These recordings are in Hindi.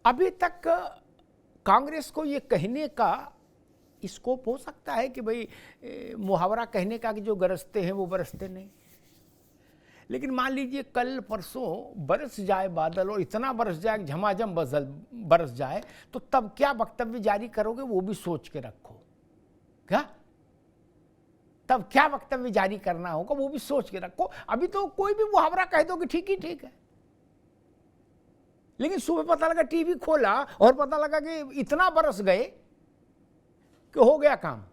अभी तक कांग्रेस को ये कहने का स्कोप हो सकता है कि भाई मुहावरा कहने का कि जो गरजते हैं वो बरसते नहीं, लेकिन मान लीजिए कल परसों बरस जाए बादल और इतना बरस जाए कि झमाझम बरस जाए, तो तब क्या वक्तव्य जारी करोगे वो भी सोच के रखो। क्या तब क्या वक्तव्य जारी करना होगा वो भी सोच के रखो। अभी तो कोई भी मुहावरा कह दो कि ठीक ही ठीक है, लेकिन सुबह पता लगा, टीवी खोला और पता लगा कि इतना बरस गए कि हो गया काम।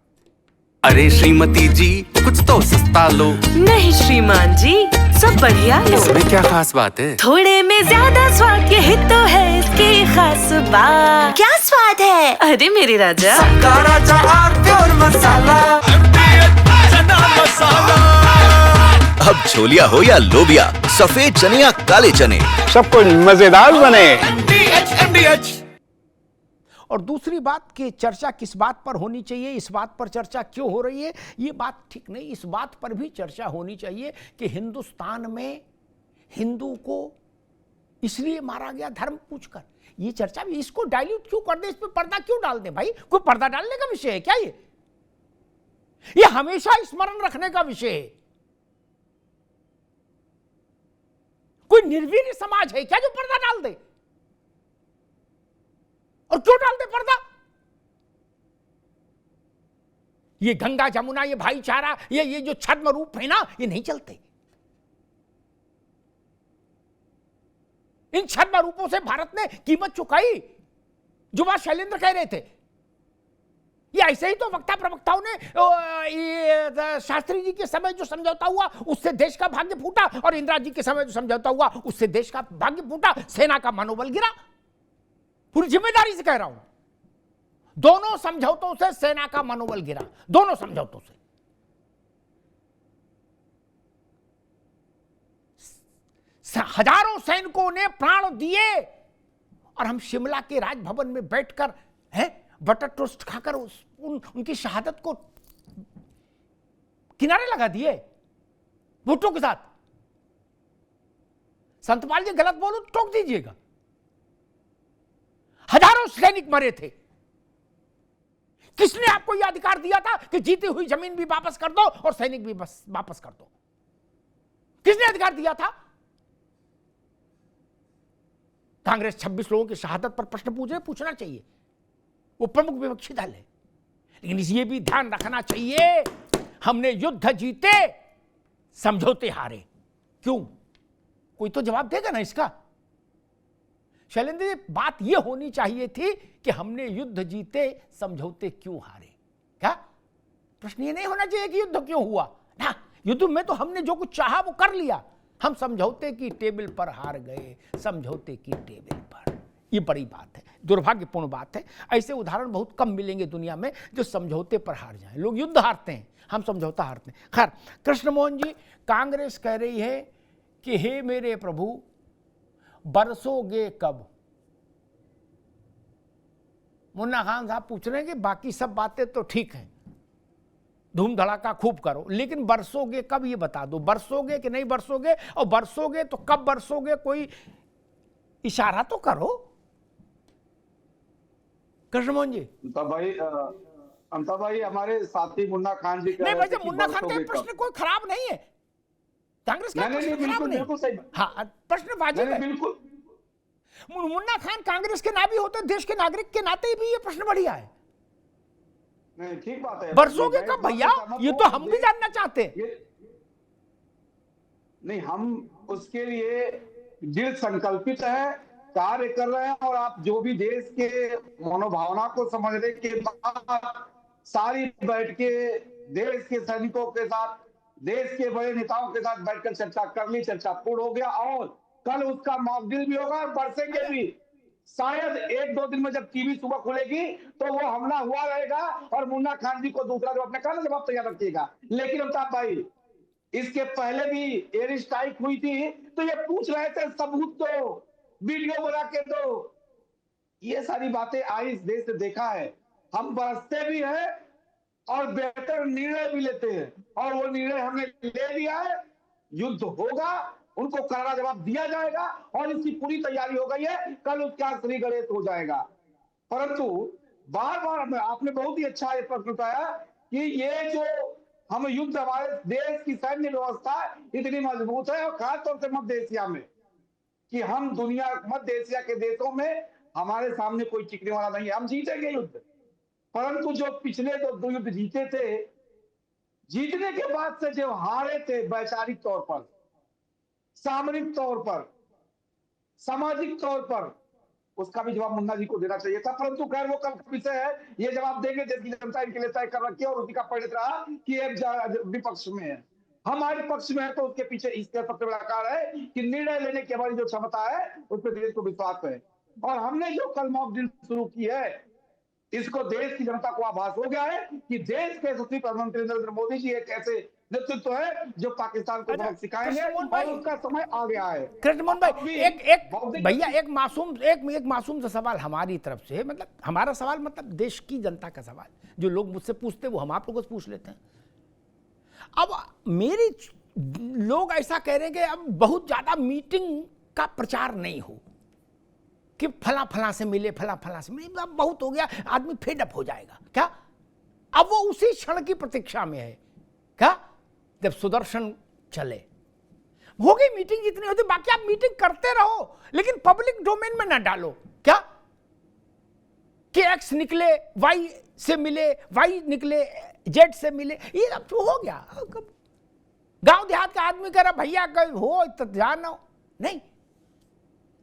अरे श्रीमती जी कुछ तो सस्ता लो। नहीं श्रीमान जी, सब बढ़िया लो। इसमें क्या खास बात है? थोड़े में ज्यादा स्वाद, यही तो है इसकी खास बात। क्या स्वाद है? अरे मेरे राजा, सबका राजा प्योर मसाला। अब छोलिया हो या लोबिया, सफेद चने या काले चने, सब कुछ मजेदार बने। और दूसरी बात कि चर्चा किस बात पर होनी चाहिए, इस बात पर चर्चा क्यों हो रही है, ये बात ठीक नहीं। इस बात पर भी चर्चा होनी चाहिए कि हिंदुस्तान में हिंदू को इसलिए मारा गया धर्म पूछकर। ये चर्चा भी, इसको डाइल्यूट क्यों कर दे, इस पर पर्दा क्यों डाल दे? भाई कोई पर्दा डालने का विषय है क्या? ये हमेशा स्मरण रखने का विषय है। कोई निर्वीर्य समाज है क्या जो पर्दा डाल दे? और क्यों डाल दे पर्दा? ये गंगा जमुना, ये भाईचारा, ये जो छद्म रूप है ना, ये नहीं चलते। इन छद्म रूपों से भारत ने कीमत चुकाई, जो बात शैलेंद्र कह रहे थे। ये ऐसे ही तो वक्ता प्रवक्ताओं ने शास्त्री जी के समय जो समझौता हुआ उससे देश का भाग्य फूटा, और इंदिरा जी के समय जो समझौता हुआ उससे देश का भाग्य फूटा, सेना का मनोबल गिरा। पूरी जिम्मेदारी से कह रहा हूं, दोनों समझौतों से सेना का मनोबल गिरा, दोनों समझौतों से। हजारों सैनिकों ने प्राण दिए और हम शिमला के राजभवन में बैठकर बटर टोस्ट खाकर उनकी शहादत को किनारे लगा दिए भुट्टो के साथ। संतपाल जी गलत बोलो तो टोक दीजिएगा। हजारों सैनिक मरे थे। किसने आपको यह अधिकार दिया था कि जीती हुई जमीन भी वापस कर दो और सैनिक भी बस वापस कर दो? किसने अधिकार दिया था? कांग्रेस 26 लोगों की शहादत पर प्रश्न पूछना चाहिए, वो प्रमुख विपक्षी दल है। लेकिन ये भी ध्यान रखना चाहिए, हमने युद्ध जीते, समझौते हारे। क्यों? कोई तो जवाब देगा ना इसका। शैलेंद्र जी, बात यह होनी चाहिए थी कि हमने युद्ध जीते, समझौते क्यों हारे। क्या प्रश्न ये नहीं होना चाहिए कि युद्ध क्यों हुआ ना? युद्ध में तो हमने जो कुछ चाहा वो कर लिया, हम समझौते की टेबल पर हार गए, समझौते की टेबल पर। ये बड़ी बात है, दुर्भाग्यपूर्ण बात है। ऐसे उदाहरण बहुत कम मिलेंगे दुनिया में जो समझौते पर हार जाएं। लोग युद्ध हारते हैं, हम समझौता हारते हैं। खैर, कृष्ण मोहन जी, कांग्रेस कह रही है कि हे मेरे प्रभु, बरसोगे कब? मुन्ना खान साहब पूछ रहे हैं कि बाकी सब बातें तो ठीक हैं, धूम धड़ाका खूब करो, लेकिन बरसोगे कब ये बता दो। बरसोगे कि नहीं बरसोगे, और बरसोगे तो कब बरसोगे, कोई इशारा तो करो। कृष्णमोहन जी। अमिताभ भाई, हमारे साथी मुन्ना खान जी नहीं वैसे मुन्ना खान का प्रश्न कोई खराब नहीं है, कांग्रेस का प्रश्न खराब नहीं। हाँ, प्रश्न वाजिब है। बिल्कुल, मुन्ना खान कांग्रेस के ना भी होते, देश के नागरिक के नाते भी ये प्रश्न बढ़िया है। नहीं, ठीक बात है। बरसोगे कब भैया, ये तो हम भी जानना चाहते हैं। नहीं, हम उसके लिए दृढ़ संकल्पित है, कार्य कर रहे हैं। और आप जो भी देश के मनोभावना को समझने के बाद सारी बैठ के देश के सैनिकों के साथ, देश के बड़े नेताओं के साथ बैठकर चर्चा कर ली, चर्चा पूर्ण हो गया, और कल उसका मॉकड्रिल भी होगा और बरसेंगे भी। शायद 1-2 दिन में जब टीवी सुबह खुलेगी तो वो हमला हुआ रहेगा और मुन्ना खान जी को दूसरा जो अपने कहा जवाब तैयार रखिएगा। लेकिन अमिताभ भाई, इसके पहले भी एयर स्ट्राइक हुई थी तो ये पूछ रहे थे सबूत दो, वीडियो बना के दो। ये सारी बातें आज इस देश से देखा है। हम बरसते भी हैं और बेहतर निर्णय भी लेते हैं, और वो निर्णय हमने ले लिया है। युद्ध होगा, उनको करारा जवाब दिया जाएगा और इसकी पूरी तैयारी हो गई है, कल उसका श्री गणेश हो जाएगा। परंतु बार बार आपने बहुत ही अच्छा ये प्रश्न उठाया कि ये जो हम युद्ध, हमारे देश की सैन्य व्यवस्था इतनी मजबूत है और खासतौर से मध्य एशिया में, कि हम दुनिया मध्य एशिया के देशों में हमारे सामने कोई टिकने वाला नहीं है, हम जीतेंगे युद्ध। परंतु जो पिछले दो युद्ध जीते थे, जीतने के बाद से जो हारे थे वैचारिक तौर पर, सामरिक तौर पर, सामाजिक तौर पर, उसका भी जवाब मुन्ना जी को देना चाहिए था। परंतु खैर वो कल का विषय है, ये जवाब देंगे, देश की जनता इनके लिए तय कर रखी है और उसी का परिणत रहा कि एक विपक्ष में है, हमारे पक्ष में है। तो उसके पीछे इसका सबसे बड़ा कारण है कि निर्णय लेने की हमारी जो क्षमता है उस पर देश को विश्वास है। और हमने जो कल मॉक ड्रिल शुरू की है, इसको देश की जनता को आभास हो गया है कि देश के यशस्वी प्रधानमंत्री नरेंद्र मोदी जी एक ऐसे नेतृत्व है जो पाकिस्तान को सबक सिखाएंगे और उसका समय आ गया है। कृष्णमोहन भाई, एक भैया एक मासूम सा सवाल हमारी तरफ से, मतलब हमारा सवाल मतलब देश की जनता का सवाल, जो लोग मुझसे पूछते हैं वो हम आप लोगों से पूछ लेते हैं। अब मेरी लोग ऐसा कह रहे हैं कि अब बहुत ज्यादा मीटिंग का प्रचार नहीं हो, कि फला फला से मिले, फला फला से मिले, अब बहुत हो गया, आदमी फेड अप हो जाएगा क्या? अब वो उसी क्षण की प्रतीक्षा में है क्या, जब सुदर्शन चले। हो गई मीटिंग जितनी होती, बाकी आप मीटिंग करते रहो लेकिन पब्लिक डोमेन में ना डालो क्या, कि एक्स निकले वाई से मिले, वाई निकले जेड से मिले, ये अब तो हो गया। गांव देहात का आदमी कह रहा भैया हो तो ध्यान हो, नहीं।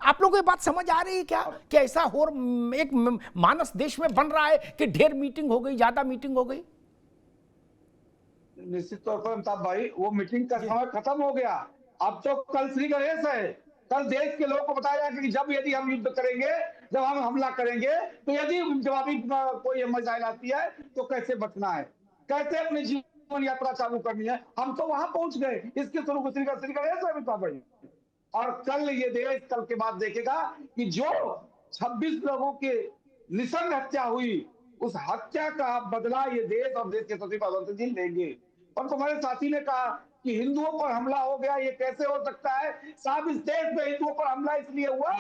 आप लोगों को ये बात समझ आ रही है क्या कि ऐसा हो एक मानस देश में बन रहा है कि ढेर मीटिंग हो गई, ज्यादा मीटिंग हो गई? निश्चित तौर पर अमिताभ भाई, वो मीटिंग का समय खत्म हो गया। अब तो कल श्री गणेश है। कल देश के लोगों को बताया कि जब यदि हम युद्ध करेंगे, जब हम हमला करेंगे, तो यदि जवाबी कोई मिसाइल आती है तो कैसे बचना है, कैसे अपनी जीवन यात्रा चालू करनी है। हम तो वहां पहुंच गए, इसके शुरू श्री गणेश है अमिताभ भाई। और कल ये देश कल के बाद देखेगा कि जो 26 लोगों के निसंग हत्या हुई, उस हत्या का बदला ये देश और देश के यशस्वी प्रधानमंत्री जी लेंगे। और तुम्हारे साथी ने कहा कि हिंदुओं पर हमला हो गया, ये कैसे हो सकता है? साहब, इस देश में हिंदुओं पर हमला इसलिए हुआ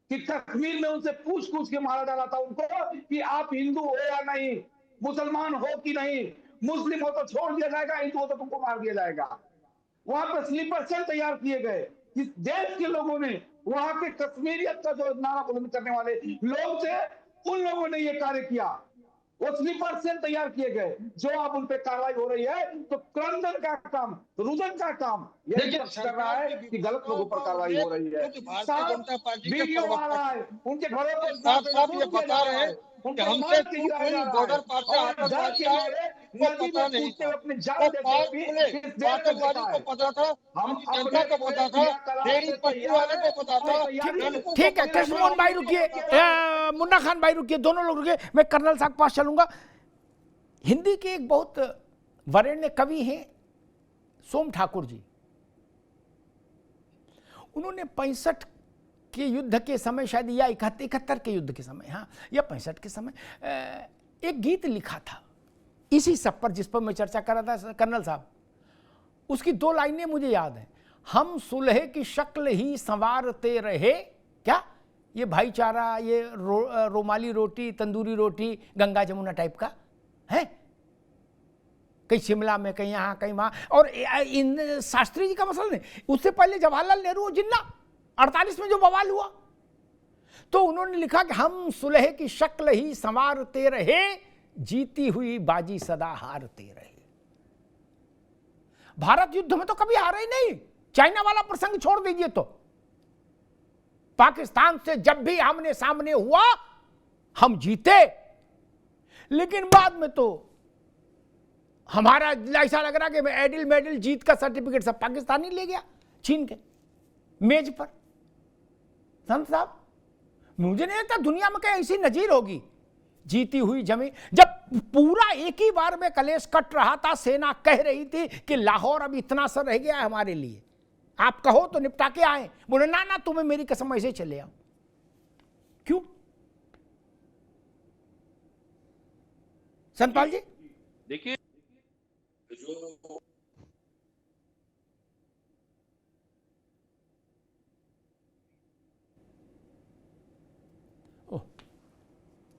कि कश्मीर में उनसे पूछ के मारा डाला था उनको कि आप हिंदू हो या नहीं, मुसलमान हो कि नहीं, मुस्लिम हो तो छोड़ दिया जाएगा, हिंदू हो तो तुमको मार दिया जाएगा। वहां पर स्लीपर सेल तैयार किए गए। इस देश के लोगों ने, वहां के कश्मीरियत का जो नारा बुलंद करने वाले लोग थे, उन लोगों ने ये कार्य किया। वो स्लीपर सेल तैयार किए गए। जो अब उन पे कार्रवाई हो रही है, तो क्रंदन का काम, रुदन का काम यही कर रहा है कि गलत लोगों पर कार्रवाई हो रही है। वीडियो आ रहा है, उनके घरों पर साफ ये बता रहे हैं कि हमसे बॉर्डर पार से आतंकवादी आए, वो पता नहीं था। वो आतंकवादी को पता था, हमारी जनता को पता था, डेयरी पट्टी वाले को पता था। ठीक है कृष्णमोहन भाई रुकिए, मुन्ना खान भाई रुकिए, दोनों लोग रुकिए, मैं कर्नल साहब के पास चलूंगा। हिंदी के एक बहुत वरेण्य कवि हैं सोम ठाकुर जी। उन्होंने 65 के युद्ध के समय, शायद या 71 के युद्ध के समय, हाँ, या 65 के समय एक गीत लिखा था इसी सब पर, जिस पर मैं चर्चा कर रहा था कर्नल साहब। उसकी 2 लाइनें मुझे याद है। हम सुलह की शक्ल ही संवारते रहे, क्या ये भाईचारा, ये रोमाली रोटी, तंदूरी रोटी, गंगा जमुना टाइप का है, कहीं शिमला में, कहीं यहाँ, कहीं वहाँ। और इन शास्त्री जी का मसला नहीं, उससे पहले जवाहरलाल नेहरू और जिन्ना 48 में जो बवाल हुआ, तो उन्होंने लिखा कि हम सुलह की शक्ल ही संवारते रहे, जीती हुई बाजी सदा हारते रहे। भारत युद्ध में तो कभी हारा ही नहीं। चाइना वाला प्रसंग छोड़ दीजिए, तो पाकिस्तान से जब भी आमने सामने हुआ हम जीते, लेकिन बाद में तो हमारा ऐसा लग रहा कि एडिल मेडल जीत का सर्टिफिकेट सब पाकिस्तानी ले गया छीन के मेज पर। संत साहब, मुझे नहीं लगता दुनिया में कहीं ऐसी नजीर होगी जीती हुई जमीन। जब पूरा एक ही बार में कलेश कट रहा था, सेना कह रही थी कि लाहौर अब इतना सा रह गया है हमारे लिए, आप कहो तो निपटा के आए। बोले ना ना, तुम्हें मेरी कसम, ऐसे चले आओ। क्यों संतपाल जी? देखिए,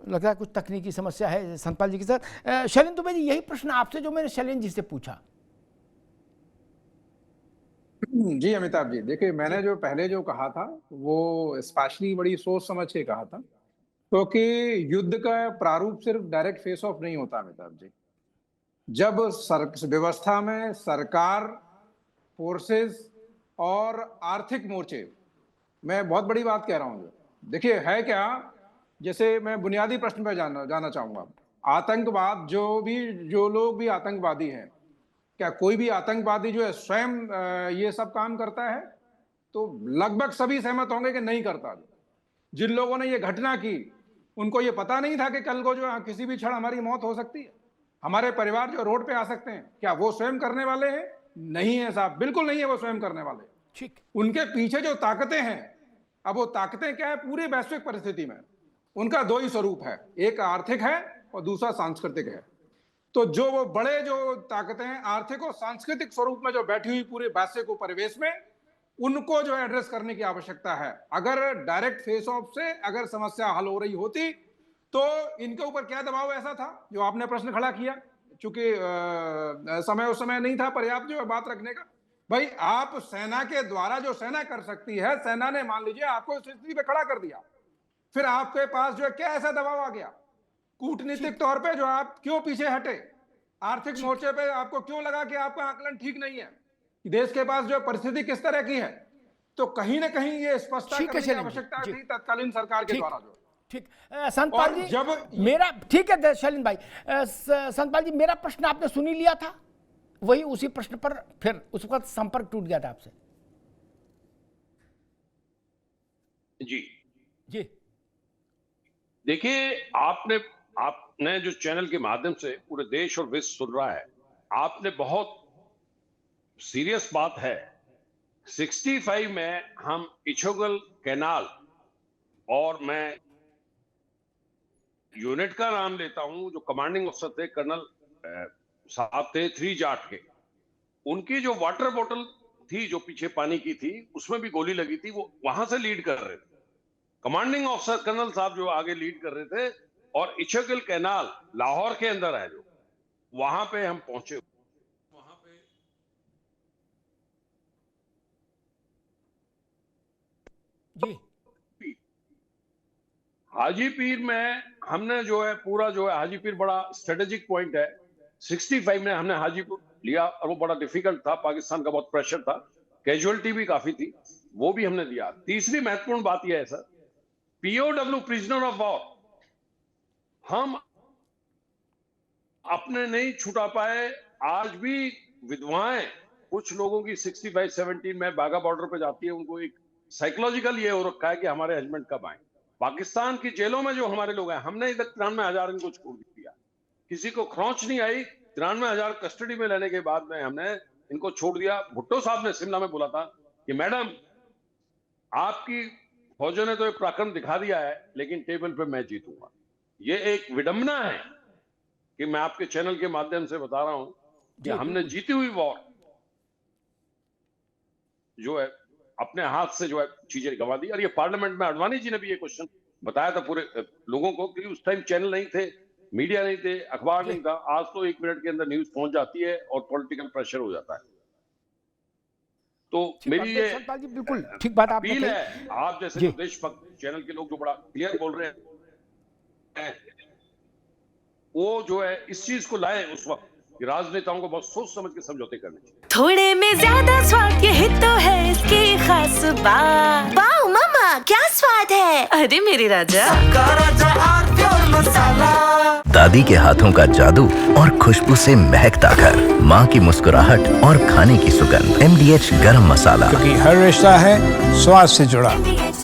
लगता है कुछ तकनीकी समस्या है संतपाल जी के साथ। शैलेंद्र दुबे जी, यही प्रश्न आपसे जो मैंने शैलेंद्र जी से पूछा। जी अमिताभ जी, देखिए मैंने जो पहले जो कहा था वो स्पेशली बड़ी सोच समझ के कहा था, क्योंकि युद्ध का प्रारूप सिर्फ डायरेक्ट फेस ऑफ नहीं होता अमिताभ जी। जब व्यवस्था में सरकार, फोर्सेस और आर्थिक मोर्चे, मैं बहुत बड़ी बात कह रहा हूं, देखिए है क्या, जैसे मैं बुनियादी प्रश्न पर जाना चाहूंगा। आतंकवाद, जो लोग भी आतंकवादी हैं, क्या कोई भी आतंकवादी जो है स्वयं ये सब काम करता है? तो लगभग सभी सहमत होंगे कि नहीं करता। जिन लोगों ने ये घटना की उनको ये पता नहीं था कि कल को जो किसी भी क्षण हमारी मौत हो सकती है, हमारे परिवार जो रोड पे आ सकते हैं। क्या वो स्वयं करने वाले हैं? नहीं है साहब, बिल्कुल नहीं है वो स्वयं करने वाले। ठीक, उनके पीछे जो ताकतें हैं, अब वो ताकतें क्या है, पूरी वैश्विक परिस्थिति में उनका दो ही स्वरूप है, एक आर्थिक है और दूसरा सांस्कृतिक है। तो जो वो बड़े जो ताकतें हैं आर्थिक और सांस्कृतिक स्वरूप में जो बैठी हुई पूरे वैश्विक परिवेश में, उनको जो एड्रेस करने की आवश्यकता है। अगर डायरेक्ट फेस ऑफ से अगर समस्या हल हो रही होती तो इनके ऊपर क्या दबाव ऐसा था जो आपने प्रश्न खड़ा किया, चूंकि समय उस समय नहीं था पर्याप्त जो है बात रखने का। भाई आप सेना के द्वारा जो सेना कर सकती है, सेना ने मान लीजिए आपको इस स्थिति पे खड़ा कर दिया, फिर आपके पास जो है क्या ऐसा दबाव आ गया कूटनीतिक तौर पे जो आप क्यों पीछे हटे? आर्थिक मोर्चे पे आपको क्यों लगा कि आपका आकलन ठीक नहीं है, देश के पास जो परिस्थिति किस तरह की है? तो कहीं ना कहीं ये स्पष्टता करने की आवश्यकता थी तत्कालीन सरकार के द्वारा। जो ठीक, संतपाल जी, जब मेरा ठीक है शैलेंद्र भाई, संतपाल जी मेरा प्रश्न आपने सुन ही लिया था, वही उसी प्रश्न पर फिर उस वक्त संपर्क टूट गया था आपसे। जी जी, देखिए आपने जो चैनल के माध्यम से पूरे देश और विश्व सुन रहा है, आपने बहुत सीरियस बात है। 65 में हम इछोगल कैनाल, और मैं यूनिट का नाम लेता हूं, जो कमांडिंग अफसर थे कर्नल साहब थे 3 जाट के, उनकी जो वाटर बोतल थी जो पीछे पानी की थी उसमें भी गोली लगी थी, वो वहां से लीड कर रहे थे। कमांडिंग ऑफिसर कर्नल साहब जो आगे लीड कर रहे थे, और इछोगल कैनाल लाहौर के अंदर है जो, वहां पे हम पहुंचे। वहां पे जी, हाजी पीर में हमने जो है पूरा जो है, हाजी पीर बड़ा स्ट्रेटेजिक पॉइंट है। 65 में हमने हाजीपुर लिया और वो बड़ा डिफिकल्ट था, पाकिस्तान का बहुत प्रेशर था, कैजुअलिटी भी काफी थी, वो भी हमने दिया। तीसरी महत्वपूर्ण बात यह है sir, POW prisoner of war हम अपने नहीं छुटा पाए। आज भी विधवाएं कुछ लोगों की 65-70 में बाघा बॉर्डर पे जाती है, उनको एक साइकोलॉजिकल ये हो रखा है कि हमारे हस्बैंड कब आए। पाकिस्तान की जेलों में जो हमारे लोग हैं, हमने इधर 93,000 इनको छोड़ दिया, किसी को खरोंच नहीं आई। 93,000 कस्टडी में लेने के बाद में हमने इनको छोड़ दिया। भुट्टो साहब ने शिमला में बोला था कि मैडम आपकी फौजों ने तो एक पराक्रम दिखा दिया है, लेकिन टेबल पे मैं जीतूंगा। ये एक विडंबना है कि मैं आपके चैनल के माध्यम से बता रहा हूं कि हमने जीती हुई वॉर जो है अपने हाथ से जो है चीजें गंवा दी। और ये पार्लियामेंट में अडवाणी जी ने भी ये क्वेश्चन बताया था पूरे लोगों को, कि उस टाइम चैनल नहीं थे, मीडिया नहीं थे, अखबार नहीं था। आज तो 1 मिनट के अंदर न्यूज पहुंच जाती है और पॉलिटिकल प्रेशर हो जाता है। तो मेरी ये बिल्कुल ठीक बात आपने अपील है, आप जैसे जो देशभक्त चैनल के लोग जो बड़ा क्लियर बोल रहे हैं, वो जो है इस चीज को लाए उस वक्त कि राजनेताओं को बहुत सोच समझ के समझौते करने चाहिए। थोड़े में ज्यादा स्वाद यही तो है इसकी खास बात। वाओ मम्मा क्या स्वाद है, अरे मेरे राजा। दादी के हाथों का जादू और खुशबू से महकता घर, माँ की मुस्कुराहट और खाने की सुगंध। MDH गरम मसाला, क्योंकि हर रिश्ता है स्वाद से जुड़ा।